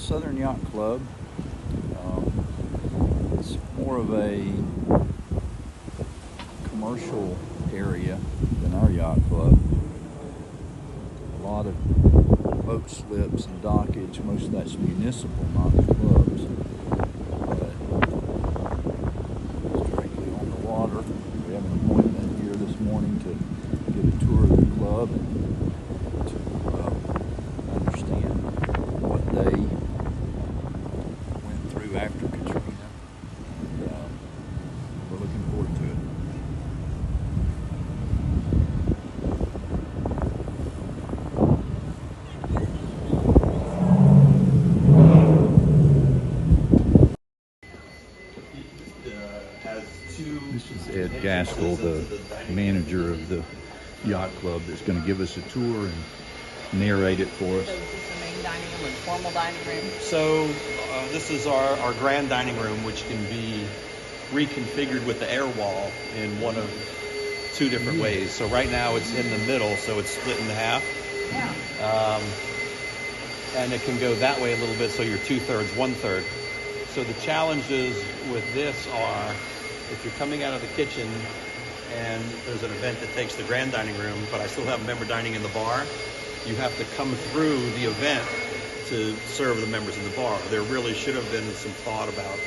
Southern Yacht Club. It's more of a commercial area than our yacht club. A lot of boat slips and dockage. Most of that's municipal, not the clubs. But it's directly on the water. We have an appointment here this morning to get a tour of the club and to understand what they went through after Katrina. And we're looking forward to it. This is Ed Gaskell, the manager of the yacht club, that's going to give us a tour and narrate it for us. So is this the main dining room and formal dining room? So this is our grand dining room, which can be reconfigured with the air wall in one of two different ways. So right now it's in the middle, so it's split in half. Yeah. And it can go that way a little bit, so you're 2/3, 1/3. So the challenges with this are, if you're coming out of the kitchen and there's an event that takes the grand dining room, but I still have member dining in the bar, you have to come through the event to serve the members in the bar. There really should have been some thought about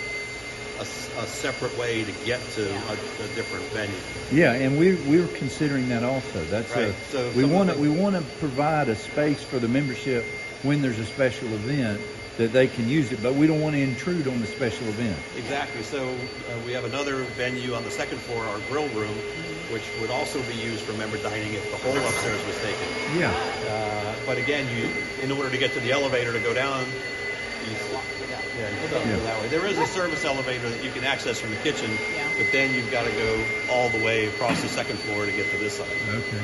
a separate way to get to a different venue. Yeah, and we're considering that also. That's right. So we want to provide a space for the membership when there's a special event that they can use it, but we don't want to intrude on the special event. Exactly. So we have another venue on the second floor, our grill room, which would also be used for member dining if the whole upstairs was taken. Yeah. But again, in order to get to the elevator to go down, you go that way. There is a service elevator that you can access from the kitchen, but then you've got to go all the way across the second floor to get to this side. Okay.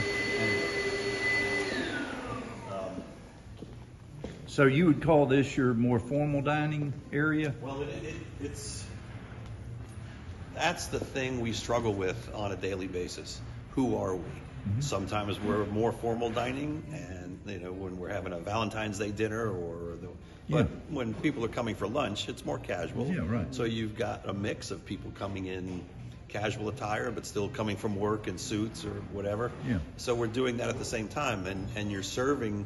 So you would call this your more formal dining area? Well, that's the thing we struggle with on a daily basis. Who are we? Mm-hmm. Sometimes we're more formal dining, and when we're having a Valentine's Day dinner, but when people are coming for lunch, it's more casual. Yeah, right. So you've got a mix of people coming in casual attire, but still coming from work in suits or whatever. Yeah. So we're doing that at the same time, and you're serving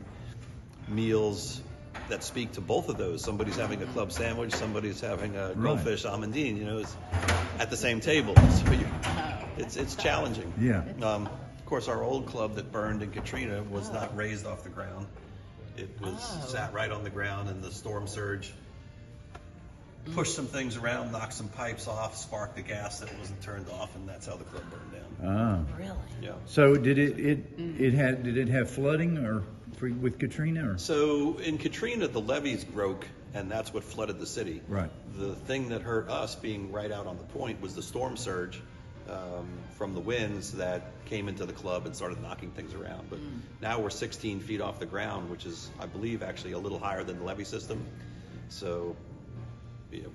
meals that speak to both of those. Somebody's having a club sandwich, somebody's having a goldfish almondine, it's at the same table. So it's challenging. Yeah. Of course, our old club that burned in Katrina was not raised off the ground. It was sat right on the ground, and the storm surge pushed some things around, knocked some pipes off, sparked the gas that wasn't turned off, and that's how the club burned down. Really? Yeah. So did it have flooding with Katrina? Or? So in Katrina, the levees broke, and that's what flooded the city. Right. The thing that hurt us being right out on the point was the storm surge from the winds that came into the club and started knocking things around. But now we're 16 feet off the ground, which is, I believe, actually a little higher than the levee system. So, yeah,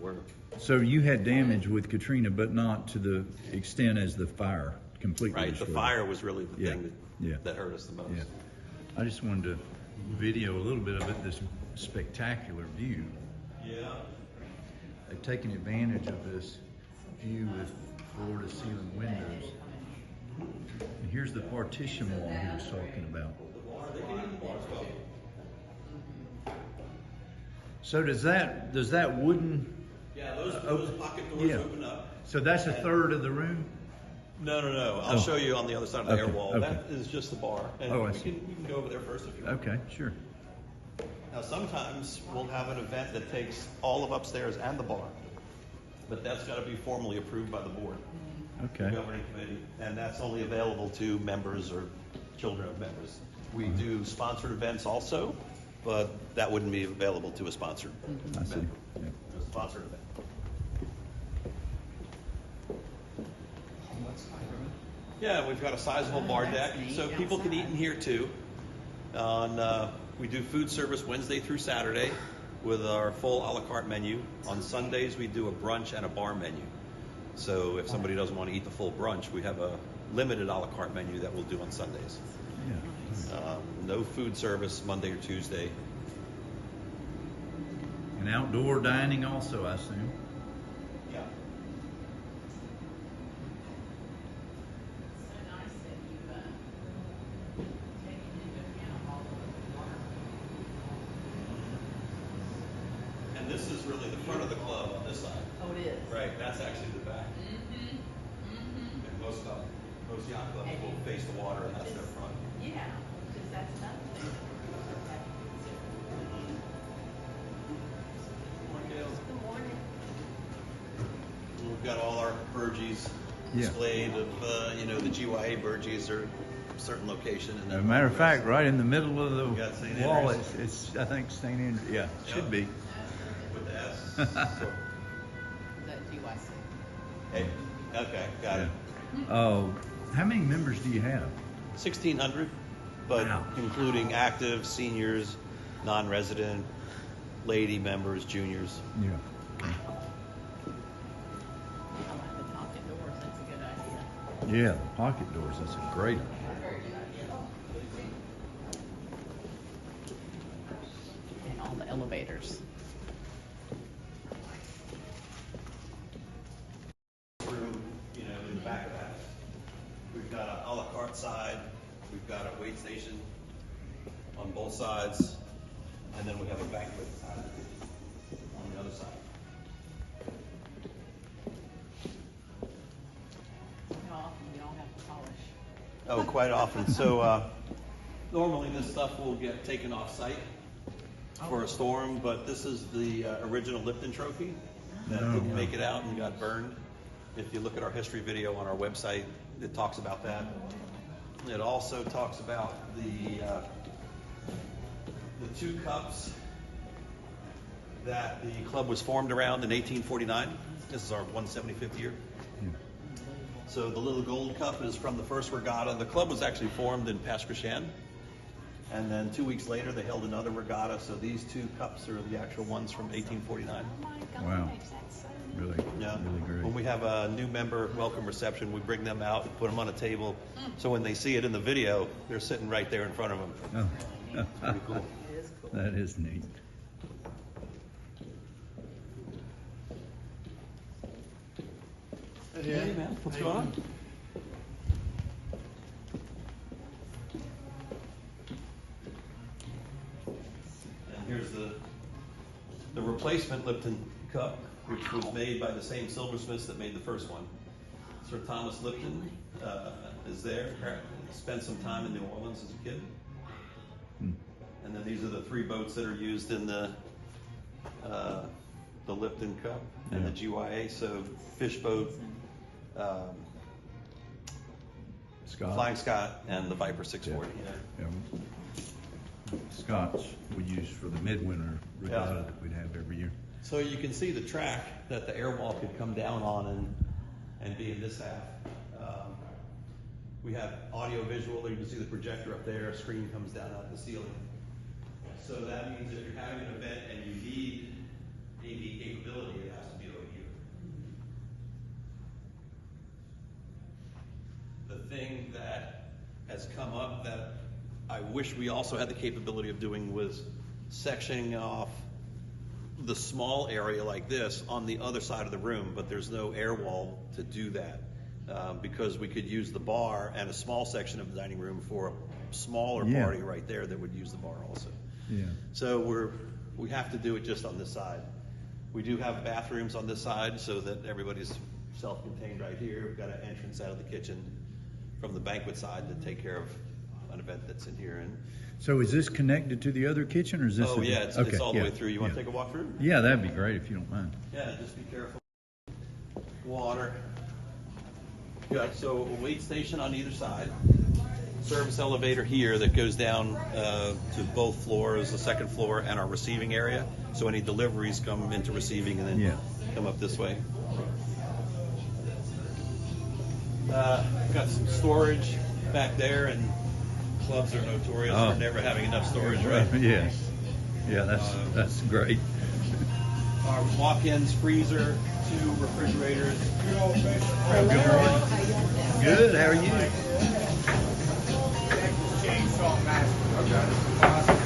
So you had damage with Katrina, but not to the extent as the fire completely right. destroyed. The fire was really the thing that hurt us the most. Yeah. I just wanted to video a little bit of it, this spectacular view. Yeah. They've taken advantage of this view with floor-to-ceiling windows. And here's the partition wall he was talking about. So does that wooden? Yeah, those pocket doors open up. So that's a third of the room? No. I'll show you on the other side of the air wall. Okay. That is just the bar. And I we see. can go over there first if you want. Okay, sure. Now, sometimes we'll have an event that takes all of upstairs and the bar, but that's got to be formally approved by the board, Okay. the governing committee, and that's only available to members or children of members. We do sponsored events also, but that wouldn't be available to a sponsored I see. event. Yeah. A sponsored event. Yeah, we've got a sizable bar deck, so people can eat in here too. We do food service Wednesday through Saturday with our full a la carte menu. On Sundays, we do a brunch and a bar menu. So if somebody doesn't want to eat the full brunch, we have a limited a la carte menu that we'll do on Sundays. Yeah. No food service Monday or Tuesday. And outdoor dining also, I assume. Yeah. So nice that you taken into account all of the water. And this is really the front of the club on this side. Oh, it is. Right, that's actually the back. And most yacht clubs will face the water, and that's their front. Yeah, because that's another thing. Good morning. We've got all our burgees Yeah. displayed of, the GYA burgees are a certain location. And As a then matter of the fact, rest- right in the middle of We got St. the wall, Andrews. it's I think St. Andrews. Yeah, Yeah. should be. With the S. Is that GYC? Hey, okay, got it. Oh, how many members do you have? 1,600, but Wow. including active, seniors, non-resident, lady members, juniors. Yeah. I like the pocket doors. That's a good idea. Yeah, the pocket doors. That's a great idea. And all the elevators. Room, in the back of that. We've got a la carte side, we've got a wait station on both sides, and then we have a banquet side on the other side. How often do y'all have to polish? Oh, quite often. So normally this stuff will get taken off site for a storm, but this is the original Lipton trophy that Oh, didn't wow. make it out and got burned. If you look at our history video on our website, it talks about that. It also talks about the 2 cups that the club was formed around in 1849. This is our 175th year. So the little gold cup is from the first regatta. The club was actually formed in Pasquishan. And then 2 weeks later, they held another regatta. So these 2 cups are the actual ones from 1849. Oh my gosh, Wow. that's so Really, Yeah. really great. When we have a new member welcome reception, we bring them out and put them on a table. So when they see it in the video, they're sitting right there in front of them. Oh. Pretty cool. It is cool. That is neat. Hey man, what's going on? And here's the replacement Lipton cup, which was made by the same silversmiths that made the first one. Sir Thomas Lipton is there. Spent some time in New Orleans as a kid. And then these are the 3 boats that are used in the Lipton Cup and the GYA. So fish boat, Scott. Flying Scott, and the Viper 640. Yeah. Scots we use for the midwinter regatta that we'd have every year. So you can see the track that the air wall could come down on and be in this half. We have audio visual. You can see the projector up there. A screen comes down out the ceiling. So that means if you're having an event and you need AV capability, it has to be over here. The thing that has come up that I wish we also had the capability of doing was sectioning off the small area like this on the other side of the room, but there's no air wall to do that because we could use the bar and a small section of the dining room for a smaller party right there that would use the bar also. Yeah. So we have to do it just on this side. We do have bathrooms on this side so that everybody's self-contained right here. We've got an entrance out of the kitchen from the banquet side to take care of an event that's in here. And So is this connected to the other kitchen, or is this? oh yeah, it's all the way through. You want to take a walk through? Yeah, that'd be great if you don't mind. Yeah, just be careful. Water. Yeah, so a wait station on either side. Service elevator here that goes down to both floors, the second floor and our receiving area. So any deliveries come into receiving and then come up this way. Got some storage back there, and clubs are notorious for never having enough storage, right? Yes. Yeah, that's great. Our walk-ins, freezer, 2 refrigerators. Good morning. Good. How are you?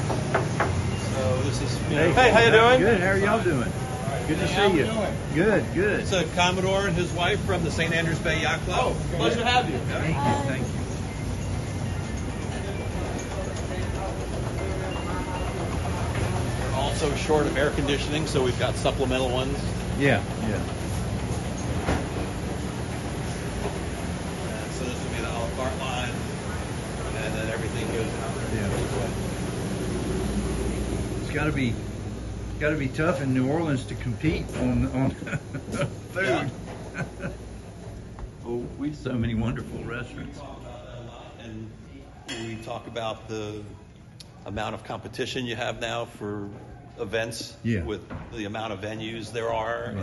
So this This is Hey, how you doing? Good. How are y'all doing? Good to How see we you. doing? Good, good. It's a Commodore and his wife from the St. Andrews Bay Yacht Club. Pleasure to have you. Thank you. Thank you. We're also short of air conditioning, so we've got supplemental ones. Yeah, yeah. So this will be the a la carte line, and then everything goes out. Yeah. It's got to be tough in New Orleans to compete on food. Yeah. Oh, so many wonderful restaurants. Talk about that a lot, and we talk about the amount of competition you have now for events. Yeah. With the amount of venues there are,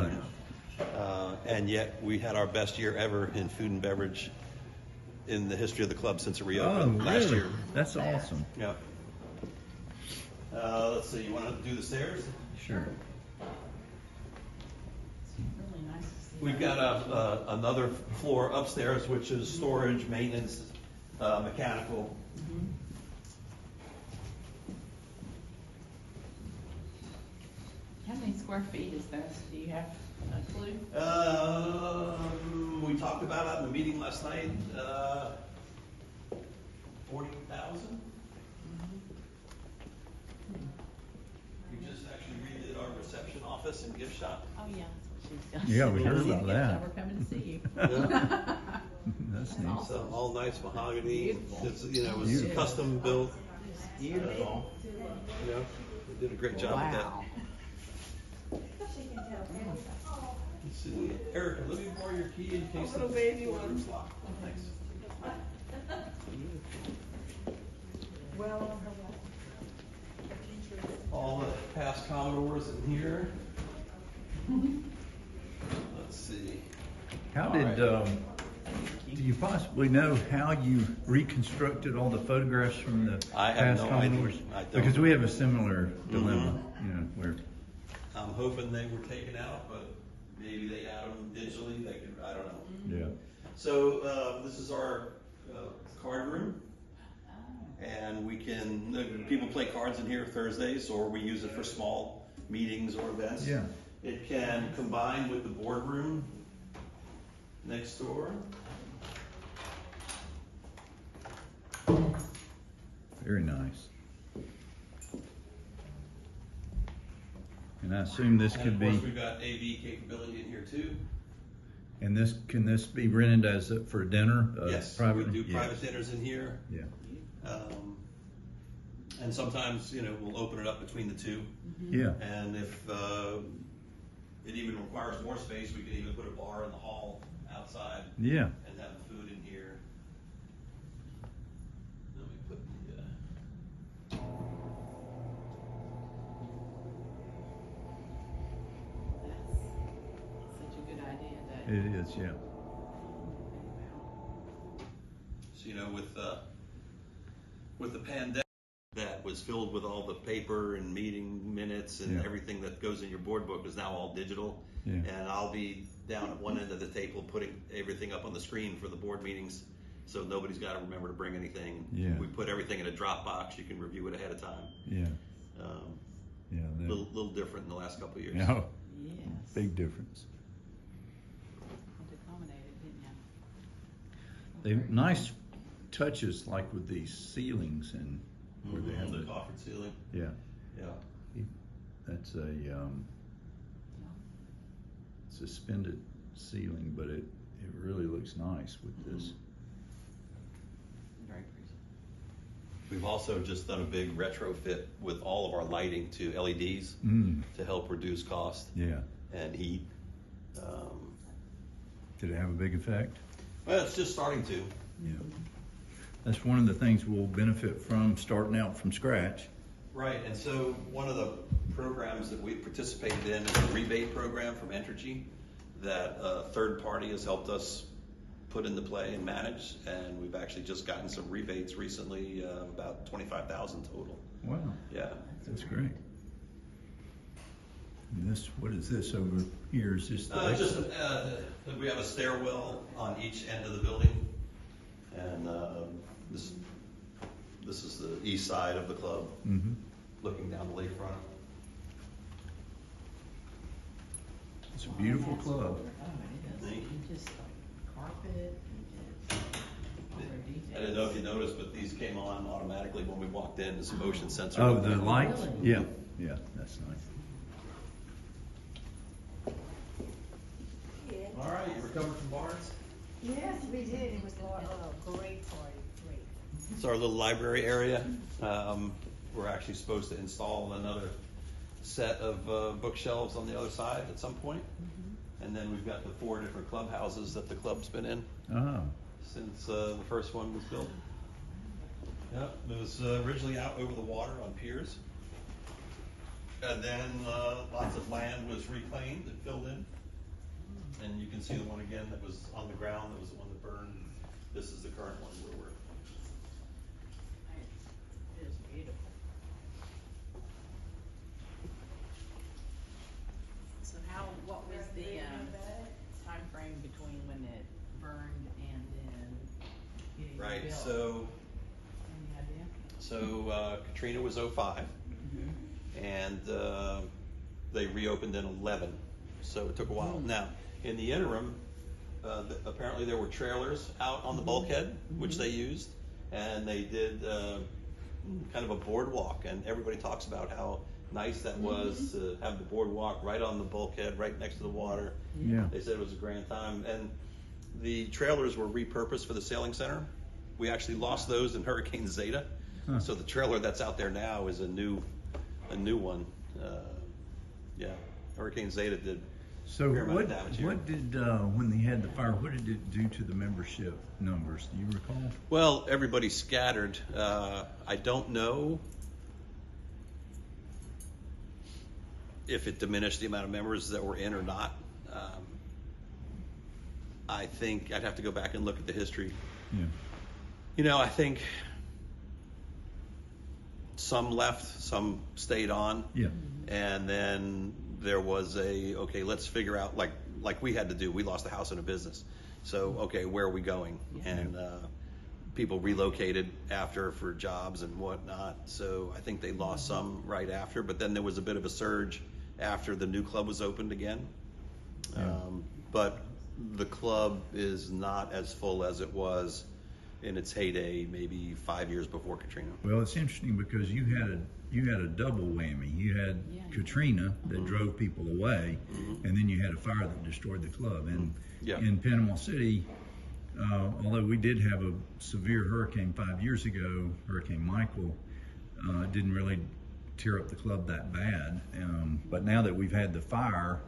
Right. and yet we had our best year ever in food and beverage in the history of the club since it Oh, reopened last really? year. That's awesome. Yeah. Let's see. You want to do the stairs? Sure. It's really nice to see. We've got another floor upstairs, which is storage, maintenance, mechanical. How many square feet is this? Do you have a clue? We talked about it in the meeting last night. 40,000. We just actually redid our reception office and gift shop. Oh, yeah, that's what she's got. Yeah, we heard about Yeah, that. We're coming to see you. That's neat. So all nice mahogany. Beautiful. It's, it was Beautiful. custom built. Beautiful. They did a great job with that. Wow. Let's see. Erica, let me borrow your key in case little the baby door one. is locked. Thanks. Well, All the past Commodores in here. Let's see. How All did, right. do you possibly know how you reconstructed all the photographs from the I have past no idea. Commodores? I don't. Because we have a similar dilemma, where, I'm hoping they were taken out, but maybe they add them digitally. They could, I don't know. yeah. So this is our card room, and we can people play cards in here Thursdays, or we use it for small meetings or events. Yeah. It can combine with the boardroom next door. Very nice. And I assume this And could of be, course, we've got AV capability in here too. and can this be rented as for dinner? Yes, private? we do Yes. private dinners in here. Yeah. And sometimes, we'll open it up between the two. Yeah. And if it even requires more space, we could even put a bar in the hall outside Yeah. and have food in here. Let me put the. That's such a good idea that. It is, yeah. So, with the pandemic that was filled with all the paper and meeting minutes and Yeah. everything that goes in your board book is now all digital. Yeah. And I'll be down at one end of the table putting everything up on the screen for the board meetings, so nobody's got to remember to bring anything. Yeah. We put everything in a Dropbox. You can review it ahead of time. Yeah. Um, Yeah. a little different in the last couple of years. No, Yes. big difference. Had to accommodate it, didn't you? They nice touches like with these ceilings and where they have the the, coffered ceiling. yeah. Yeah. That's a suspended ceiling, but it really looks nice with this. Very pretty. We've also just done a big retrofit with all of our lighting to LEDs to help reduce cost Yeah. and heat. Did it have a big effect? Well, it's just starting to. Yeah. That's one of the things we'll benefit from starting out from scratch. Right, and so one of the programs that we participated in is a rebate program from Entergy that a third party has helped us put into play and manage, and we've actually just gotten some rebates recently, about 25,000 total. Wow. Yeah. That's great. And this, what is this over here? Is this the We have a stairwell on each end of the building, and this is the east side of the club, Mm-hmm. looking down the lakefront. It's a beautiful club. Oh, it is. You just carpet and just all their details. I didn't know if you noticed, but these came on automatically when we walked in. It's a motion sensor. Oh, the lights? Really? Yeah, yeah, that's nice. All right, you recovered from Barnes? Yes, we did. It was a great party. Great. It's our little library area. We're actually supposed to install another set of bookshelves on the other side at some point. And then we've got the 4 different clubhouses that the club's been in Oh, since the first one was built. Yep, it was originally out over the water on piers. And then lots of land was reclaimed and filled in. And you can see the one again that was on the ground, that was the one that burned. This is the current one where we're. It is beautiful. So what was the time frame between when it burned and then getting Right, built? so Any idea? Katrina was 05, and they reopened in 11, so it took a while. Now, in the interim, apparently there were trailers out on the bulkhead, which they used, and they did kind of a boardwalk, and everybody talks about how nice that was to have the boardwalk right on the bulkhead, right next to the water. yeah. They said it was a grand time, and the trailers were repurposed for the sailing center. We actually lost those in Hurricane Zeta, so the trailer that's out there now is a new one. Yeah, Hurricane Zeta did. So Fair amount of damage here. what did, when they had the fire, what did it do to the membership numbers? Do you recall? Well, everybody scattered. I don't know if it diminished the amount of members that were in or not. I think I'd have to go back and look at the history. Yeah. You know, I think some left, some stayed on. Yeah. And then there was okay, let's figure out, like we had to do. We lost a house and a business. So, okay, where are we going? And people relocated after for jobs and whatnot. So I think they lost some right after, but then there was a bit of a surge after the new club was opened again. Yeah. But the club is not as full as it was in its heyday, maybe 5 years before Katrina. Well, it's interesting because you had a double whammy. You had Katrina that drove people away, and then you had a fire that destroyed the club. And in Panama City, although we did have a severe hurricane 5 years ago, Hurricane Michael, it didn't really tear up the club that bad. But now that we've had the fire,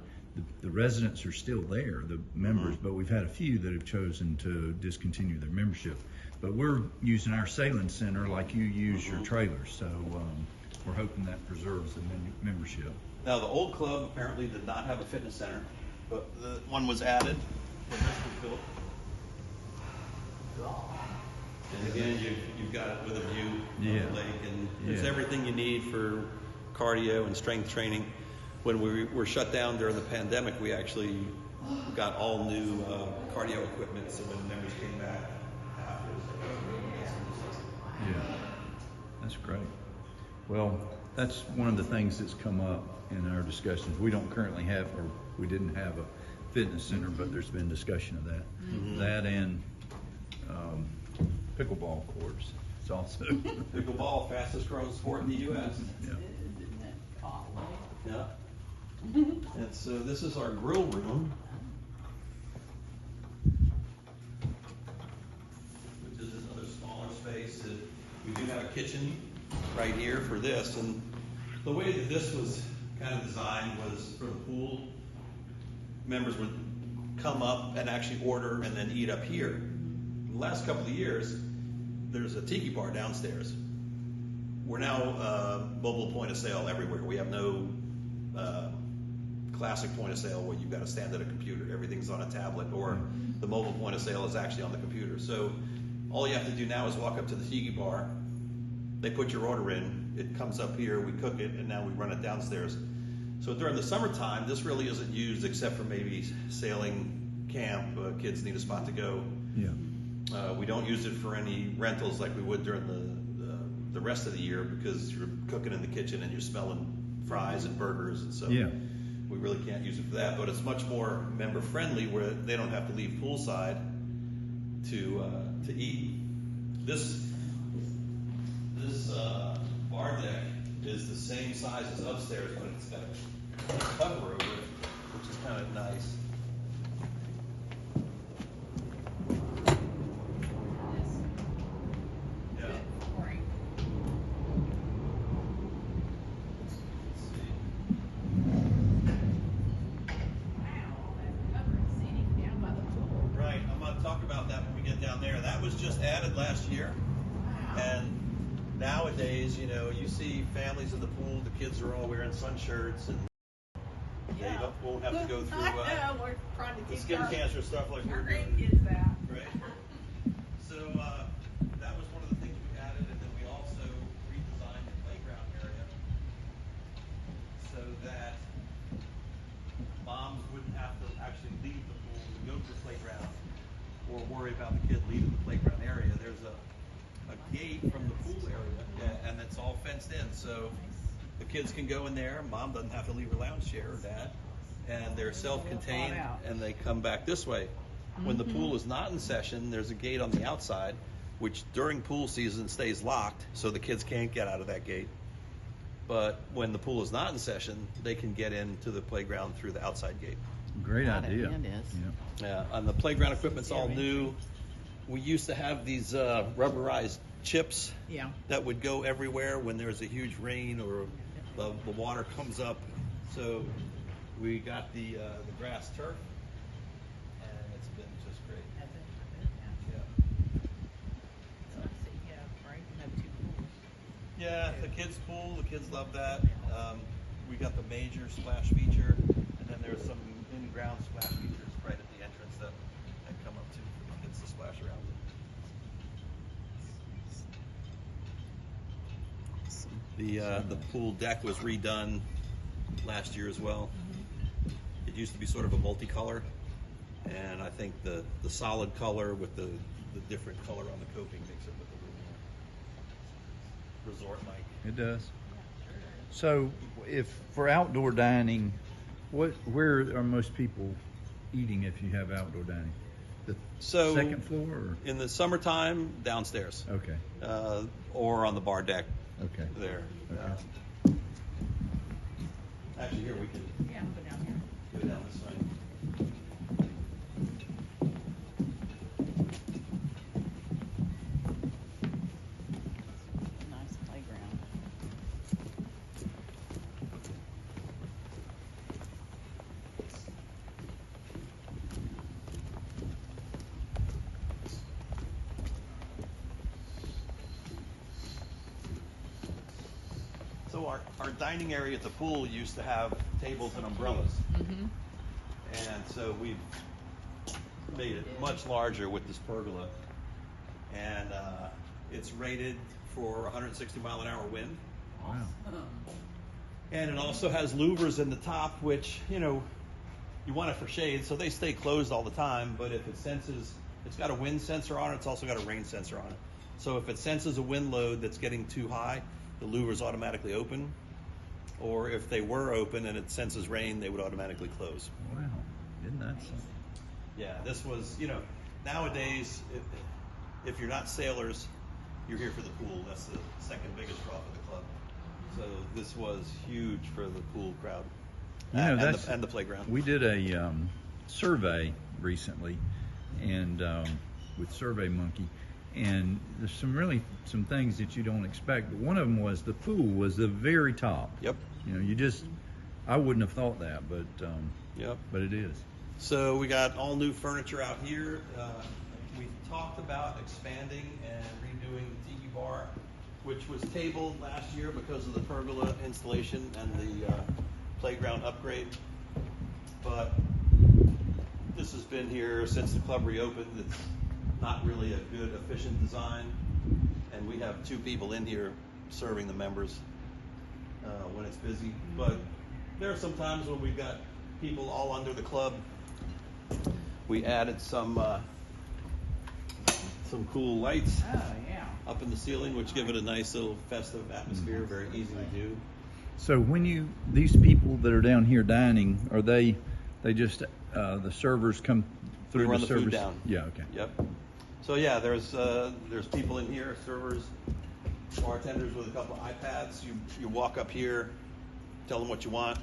the residents are still there, the members, but we've had a few that have chosen to discontinue their membership. But we're using our sailing center like you use your trailers, so we're hoping that preserves the membership. Now, the old club apparently did not have a fitness center, but the one was added when this was built. And again, you've got it with a view of the lake, and it's everything you need for cardio and strength training. When we were shut down during the pandemic, we actually got all new cardio equipment, so when members came back afterwards, Yeah, that's great. Well, that's one of the things that's come up in our discussions. We don't currently have, or we didn't have a fitness center, but there's been discussion of that. That and pickleball courts. It's also pickleball, fastest growing sport in the U.S. Yeah. Isn't that hot, right? Yeah. And so this is our grill room, which is another smaller space. We do have a kitchen right here for this, and the way that this was kind of designed was for the pool. Members would come up and actually order and then eat up here. In the last couple of years, there's a tiki bar downstairs. We're now mobile point of sale everywhere. We have no classic point of sale where you've got to stand at a computer. Everything's on a tablet, or the mobile point of sale is actually on the computer. So all you have to do now is walk up to the tiki bar. They put your order in. It comes up here. We cook it, and now we run it downstairs. So during the summertime, this really isn't used except for maybe sailing camp. Kids need a spot to go. Yeah. We don't use it for any rentals like we would during the rest of the year, because you're cooking in the kitchen and you're smelling fries and burgers, and so we really can't use it for that. But it's much more member friendly, where they don't have to leave poolside to eat. This bar deck is the same size as upstairs, but it's got a cover over it, which is kind of nice. Yeah. Right. Let's see. Wow, all that covered seating down by the pool. Right, I'm going to talk about that when we get down there. That was just added last year. Wow. And nowadays, you know, you see families in the pool, the kids are all wearing sun shirts, and they won't have to go through I know, we're trying to the teach skin our cancer stuff like we're doing. grandkids that. Right. So that was one of the things we added, and then we also redesigned the playground area so that moms wouldn't have to actually leave the pool to go to the playground or worry about the kid leaving the playground area. There's a gate from the pool area, and it's all fenced in, so the kids can go in there. Mom doesn't have to leave her lounge chair, or dad, and they're self-contained, and they come back this way. When the pool is not in session, there's a gate on the outside, which during pool season stays locked, so the kids can't get out of that gate. But when the pool is not in session, they can get into the playground through the outside gate. Great Got it, idea. it is. Yeah. And the playground equipment's all new. We used to have these rubberized chips Yeah. that would go everywhere when there's a huge rain or the water comes up. So we got the grass turf, and it's been just great. Has it? Yeah. Yeah. It's nice that you have, right? You have two pools. Yeah, the kids' pool, the kids love that. We got the major splash feature, and then there's some in-ground splash features right at the entrance that come up to for the kids to splash around. The pool deck was redone last year as well. It used to be sort of a multicolor, and I think the solid color with the different color on the coping makes it look a little more resort-like. It does. So, if for outdoor dining, where are most people eating if you have outdoor dining? The So second floor, or? in the summertime, downstairs, Okay. or on the bar deck Okay. there. Okay. Actually, here we can Yeah, I'll go down here. go down this way. Nice playground. So our dining area at the pool used to have tables and umbrellas. Mm-hmm. And so we've made it much larger with this pergola. And it's rated for 160 mile an hour wind. Wow. And it also has louvers in the top, which, you know, you want it for shade, so they stay closed all the time. But if it senses, it's got a wind sensor on it, it's also got a rain sensor on it. So if it senses a wind load that's getting too high, the louvers automatically open. Or if they were open and it senses rain, they would automatically close. Wow. Isn't that something? Yeah, this was, you know, nowadays, if you're not sailors, you're here for the pool. That's the second biggest draw for the club. So this was huge for the pool crowd. You know, And the playground. We did a survey recently, and with SurveyMonkey, and there's some things that you don't expect. But one of them was the pool was the very top. Yep. You know, I wouldn't have thought that, but Yep. but it is. So we got all new furniture out here. We talked about expanding and redoing the tiki bar, which was tabled last year because of the pergola installation and the playground upgrade. But this has been here since the club reopened. It's not really a good, efficient design. And we have 2 people in here serving the members when it's busy. But there are some times when we've got people all under the club. We added some cool lights Oh, yeah. up in the ceiling, which give it a nice little festive atmosphere, very easy to do. So when these people that are down here dining, are they just the servers come through We run the the food service? down. Yeah. Okay. Yep. So yeah, there's people in here, servers, bartenders with a couple of iPads. You walk up here, tell them what you want,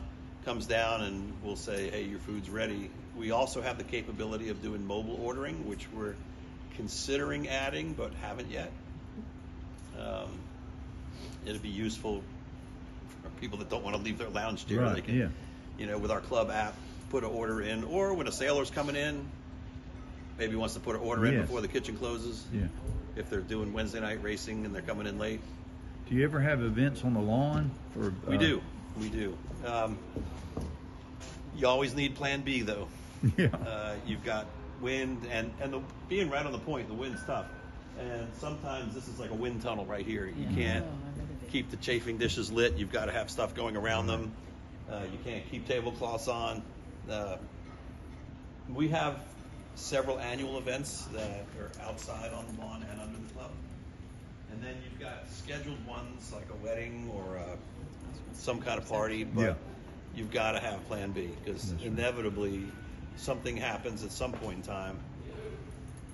comes down, and we'll say, hey, your food's ready. We also have the capability of doing mobile ordering, which we're considering adding but haven't yet. It'd be useful for people that don't want to leave their lounge chair. Right, They can, yeah. you know, with our club app, put an order in, or when a sailor's coming in, maybe wants to put an order in Yes. before the kitchen closes. Yeah. If they're doing Wednesday night racing and they're coming in late. Do you ever have events on the lawn? Or We do. You always need Plan B though. Yeah. You've got wind and being right on the point. The wind's tough, and sometimes this is like a wind tunnel right here. You Yeah. can't Oh, I bet it is. keep the chafing dishes lit. You've got to have stuff going around them. You can't keep tablecloths on. We have several annual events that are outside on the lawn and under the club. And then you've got scheduled ones like a wedding or some kind of party, but Yeah. you've got to have Plan B because That's right. inevitably something happens at some point in time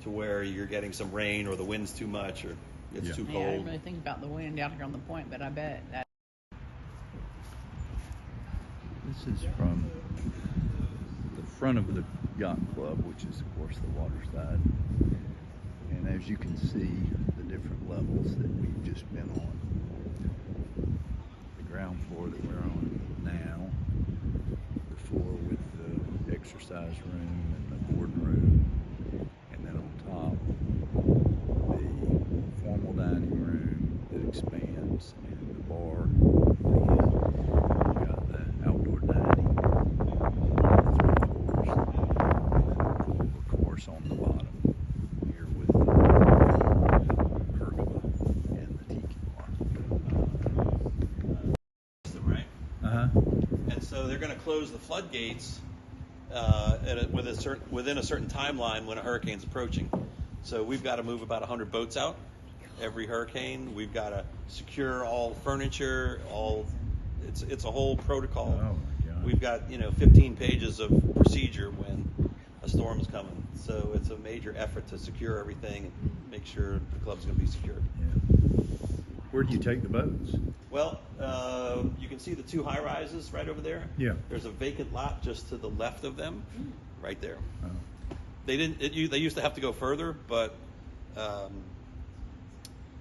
to where you're getting some rain or the wind's too much or it's Yeah. too Yeah, I cold. didn't really think about the wind out here on the point, but I bet that. This is from the front of the yacht club, which is of course the water side. And as you can see, the different levels that we've just been on. The ground floor that we're on now, the floor with the exercise room and the boardroom, and then on top, the formal dining room that expands and the bar. Again, we've got the outdoor dining, 3 floors, and then the pool, of course, on the bottom here with the pergola and the tiki bar. Right? Uh-huh. And so they're going to close the floodgates within a certain timeline when a hurricane's approaching. So we've got to move about 100 boats out every hurricane. We've got to secure all furniture. It's a whole protocol. Oh my God. We've got 15 pages of procedure when a storm's coming. So it's a major effort to secure everything and make sure the club's going to be secured. Yeah. Where do you take the boats? Well, you can see the 2 high rises right over there. Yeah. There's a vacant lot just to the left of them, right there. Oh. They used to have to go further, but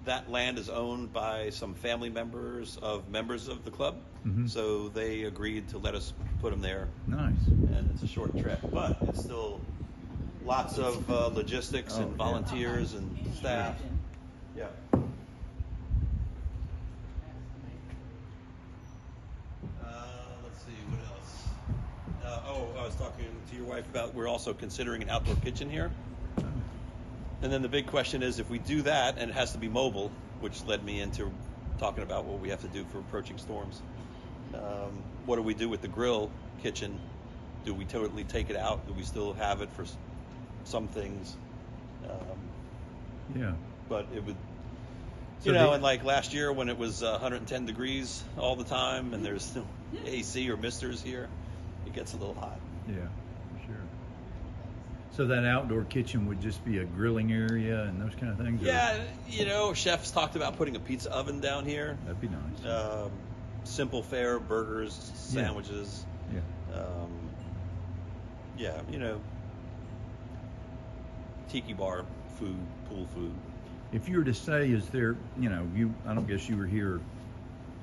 that land is owned by some family members of the club. Mhm. So they agreed to let us put them there, Nice. and it's a short trip, but it's still lots of logistics Oh, and yeah. volunteers and staff. Yeah. Let's see, what else? I was talking to your wife about we're also considering an outdoor kitchen here. And then the big question is if we do that, and it has to be mobile, which led me into talking about what we have to do for approaching storms. What do we do with the grill kitchen? Do we totally take it out? Do we still have it for some things? Yeah. But it would, So and like last year when it was 110 degrees all the time and there's no AC or misters here, it gets a little hot. Yeah, for sure. So that outdoor kitchen would just be a grilling area and those kind of things? or- Yeah, chefs talked about putting a pizza oven down here. That'd be nice. Simple fare, burgers, sandwiches. Yeah. Tiki bar food, pool food. If you were to say, is there, I don't guess you were here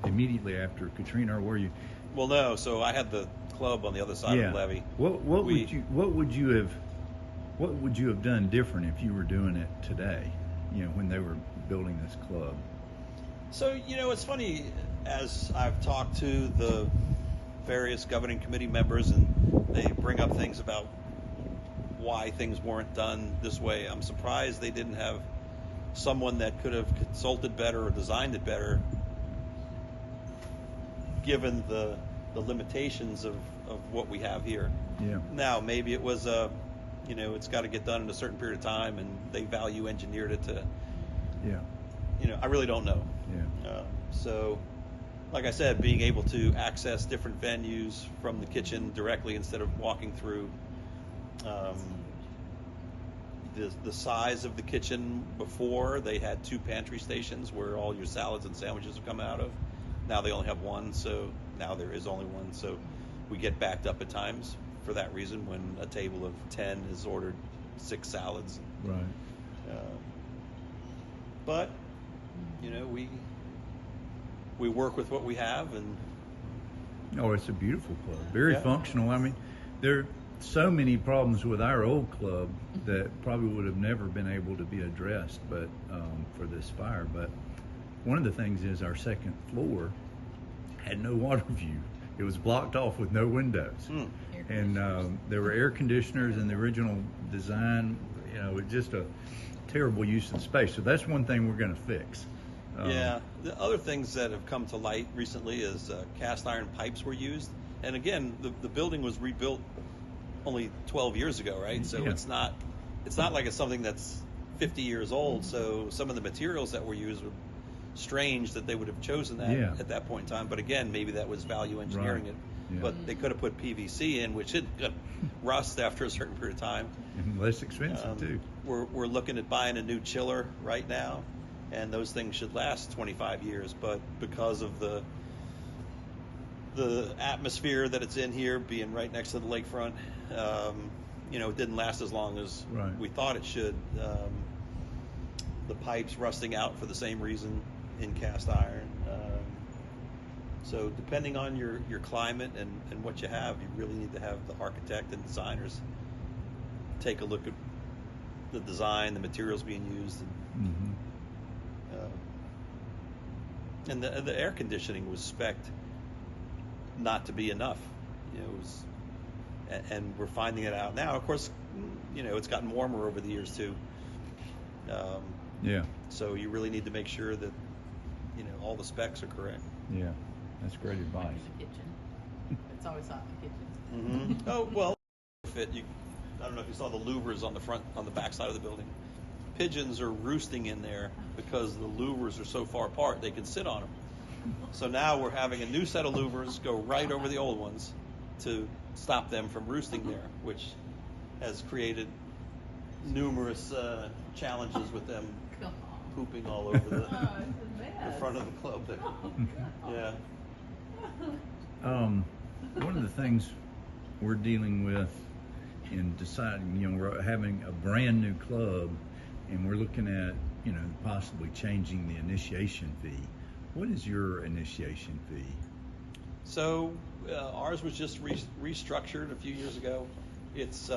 immediately after Katrina, or were you? Well, no. So I had the club on the other side Yeah. of the levee. What would you have done different if you were doing it today? When they were building this club. So it's funny as I've talked to the various governing committee members, and they bring up things about why things weren't done this way. I'm surprised they didn't have someone that could have consulted better or designed it better, given the limitations of what we have here. Yeah. Now, maybe it was it's got to get done in a certain period of time, and they value engineered it to. Yeah. I really don't know. Yeah. So like I said, being able to access different venues from the kitchen directly instead of walking through. Um, the size of the kitchen before, they had 2 pantry stations where all your salads and sandwiches would come out of. Now they only have one, so now there is only one. So we get backed up at times for that reason when a table of 10 is ordered 6 salads. Right. But, you know, we work with what we have, and Oh, it's a beautiful club. Very Yeah. functional. I mean, there are so many problems with our old club that probably would have never been able to be addressed, but for this fire. But one of the things is our second floor had no water view. It was blocked off with no windows. And there were air conditioners in the original design. You know, it's just a terrible use of space. So that's one thing we're going to fix. yeah. The other things that have come to light recently is cast iron pipes were used. And again, the building was rebuilt only 12 years ago, right? So Yeah. it's not like it's something that's 50 years old. So some of the materials that were used were strange that they would have chosen that Yeah. at that point in time. But again, maybe that was value engineering Right. it. Yeah. But they could have put PVC in, which it rust after a certain period of time. And less expensive too. We're looking at buying a new chiller right now, and those things should last 25 years. But because of the atmosphere that it's in here, being right next to the lakefront, you know, it didn't last as long as Right. we thought it should. The pipes rusting out for the same reason in cast iron. So depending on your climate and what you have, you really need to have the architect and designers take a look at the design, the materials being used, and the air conditioning was spec'd not to be enough. You know, it was, and we're finding it out now. Of course, you know, it's gotten warmer over the years too. Yeah. So you really need to make sure that, you know, all the specs are correct. Yeah. That's great advice. The kitchen. It's always hot in the kitchen. Oh well, I don't know if you saw the louvers on the back side of the building. Pigeons are roosting in there because the louvers are so far apart they can sit on them. So now we're having a new set of louvers go right over the old ones to stop them from roosting there, which has created numerous challenges with them Come on. pooping all over the, Oh, it's a the mess. front of the club there. Oh, God. Yeah. One of the things we're dealing with in deciding, you know, we're having a brand new club and we're looking at, you know, possibly changing the initiation fee. What is your initiation fee? So ours was just restructured a few years ago. It's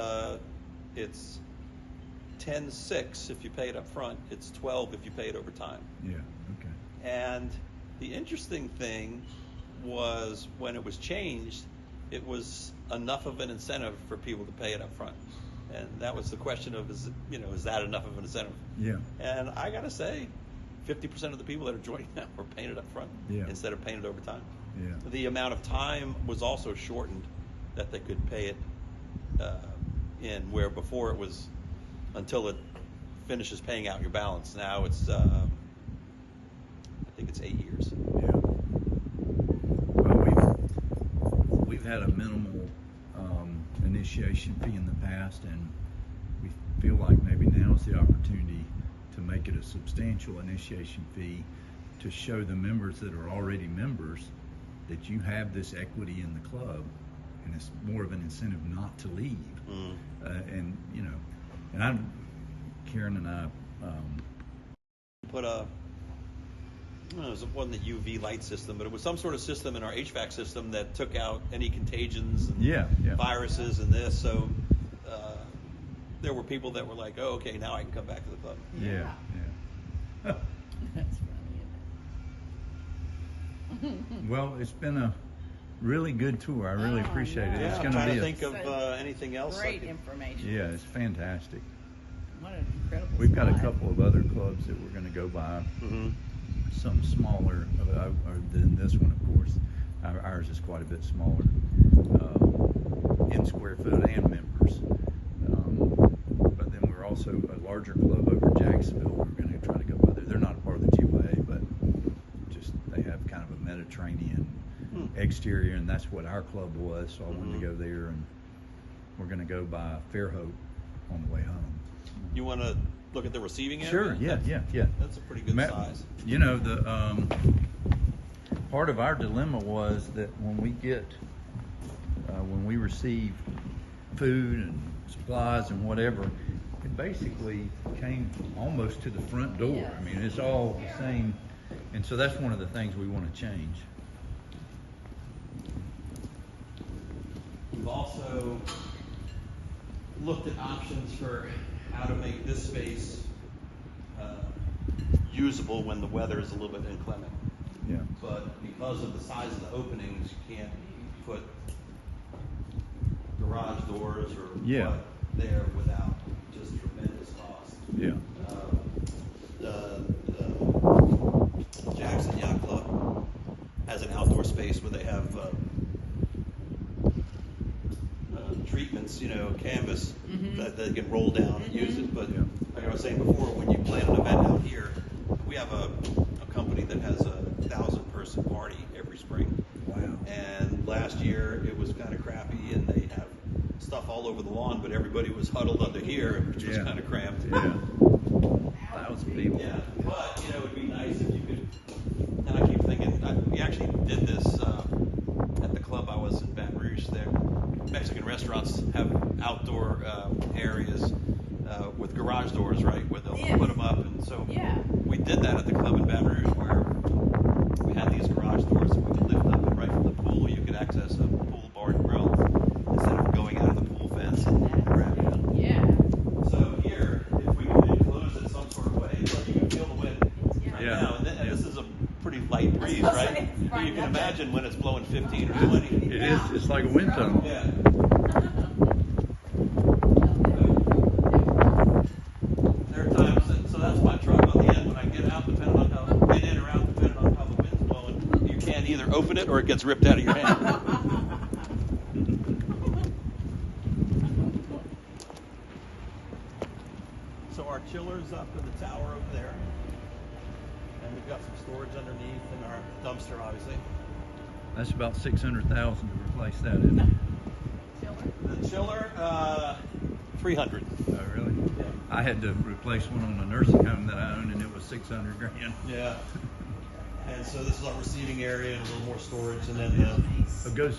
10.6 if you pay it up front. It's 12 if you pay it over time. Yeah, okay. And the interesting thing was when it was changed, it was enough of an incentive for people to pay it up front. And that was the question of, is that enough of an incentive? Yeah. And I gotta say, 50% of the people that are joining now were paying it up front instead of paying it over time. Yeah. The amount of time was also shortened that they could pay it in, where before it was until it finishes paying out your balance. Now it's, I think it's 8 years. Yeah. Well, we've had a minimal initiation fee in the past, and we feel like maybe now's the opportunity to make it a substantial initiation fee to show the members that are already members that you have this equity in the club, and it's more of an incentive not to leave. And you know, and Karen and I put it wasn't a UV light system, but it was some sort of system in our HVAC system that took out any contagions and viruses and this. So there were people that were like, "Oh, okay, now I can come back to the club." Yeah. That's funny, isn't it? Well, it's been a really good tour. I really appreciate it. Yeah, It's I'm going trying to to be think of anything else. Great information. yeah, it's fantastic. What an incredible We've got a slide. couple of other clubs that we're going to go by. Some smaller than this one, of course. Ours is quite a bit smaller in square foot and members. But then we're also a larger club over in Jacksonville. We're going to try to go by there. They're not a part of the GYA, but just they have kind of amenities Mediterranean exterior, and that's what our club was. So I wanted to go there, and we're going to go by Fairhope on the way home. You want to look at the receiving area? Sure. Yeah. That's a pretty good size. You know, the part of our dilemma was that when we receive food and supplies and whatever, it basically came almost to the front door. Yes. I mean, it's all the same, and so that's one of the things we want to change. We've also looked at options for how to make this space usable when the weather is a little bit inclement. Yeah. But because of the size of the openings, you can't put garage doors or what there without just tremendous cost. Yeah. The Jackson Yacht Club has an outdoor space where they have treatments, canvas that they can roll down and use it. But like I was saying before, when you plan an event out here, we have a company that has a 1,000-person party every spring. Wow. And last year it was kind of crappy, and they have stuff all over the lawn, but everybody was huddled under here, which was kind of cramped. Yeah. 1,000 people. Yeah, but it would be nice if you could. And I keep thinking, we actually did this at the club I was in Baton Rouge. There, Mexican restaurants have outdoor areas with garage doors, right, where they'll put them up, and so we did that at the club in Baton Rouge, where we had these garage doors that we could lift up, and right from the pool you could access a pool bar and grill instead of going out of the pool fence and grabbing it. Yeah. So here, if we could enclose it some sort of way, so you can feel the wind right now, and this is a pretty light breeze, right? You can imagine when it's blowing 15 or 20. It is. It's like a wind tunnel. Yeah. There are times, so that's my truck on the end. When I get out, depending on how get in or out, depending on how the wind's blowing, you can't either open it or it gets ripped out of your hand. So our chiller's up in the tower over there, and we've got some storage underneath, and our dumpster, obviously. That's about $600,000 to replace that, isn't it? The chiller, 300. Oh, really? Yeah. I had to replace one on a nursing home that I owned, and it was $600,000. Yeah. And so this is our receiving area and a little more storage, and then It goes.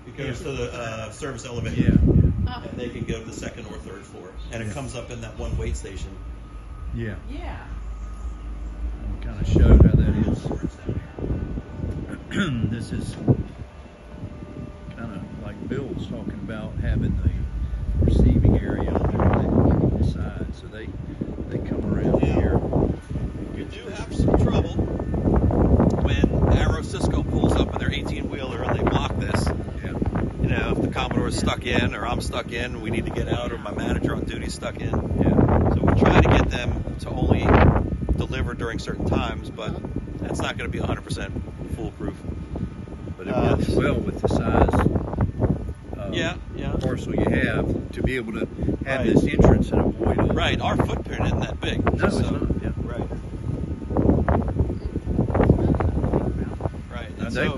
it goes to the service elevator. Yeah. And they can go to the second or third floor, and it comes up in that one wait station. Yeah. Yeah. I'll kind of show how that is. Storage down here. This is kind of like Bill was talking about, having the receiving area on the side, so they come around here. You do have some trouble when Arrow Cisco pulls up in their 18-wheeler and they block this. Yeah. If the Commodore is stuck in, or I'm stuck in, we need to get out, or my manager on duty is stuck in. Yeah. So we try to get them to only deliver during certain times, but that's not going to be 100% foolproof. But it works well with the size parcel you have to be able to have this entrance and avoid all. Right, our footprint isn't that big. No, it's not. Yeah. Right. Right. Now, And so,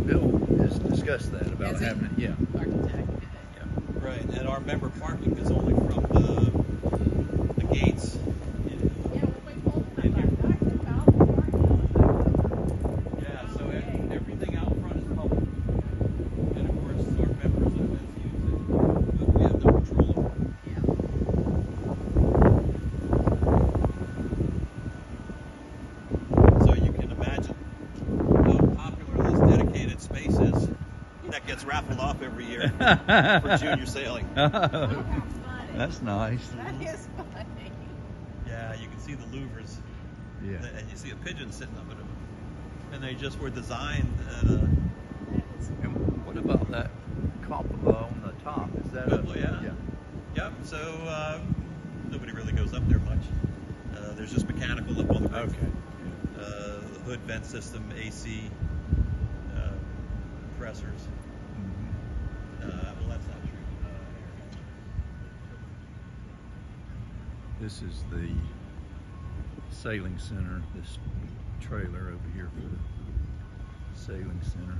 Bill has discussed that about Has he? having it. Yeah. Architect. right, and our member parking is only from the gates. Yeah, we're quite cold. Yeah, so everything out front is public. And of course, our members and events use it, but we have no control over it. So you can imagine how popular this dedicated space is that gets raffled off every year for junior sailing. That's nice. That is funny. Yeah, you can see the louvers, Yeah. and you see a pigeon sitting up in them. And they just were designed. And what about that cupola on the top? Is that Cupola, yeah. Yep. So nobody really goes up there much. There's just mechanical up on the roof. Okay. The hood vent system, AC, compressors. Mhm. Well, that's not true. This is the sailing center, this trailer over here for Sailing Center.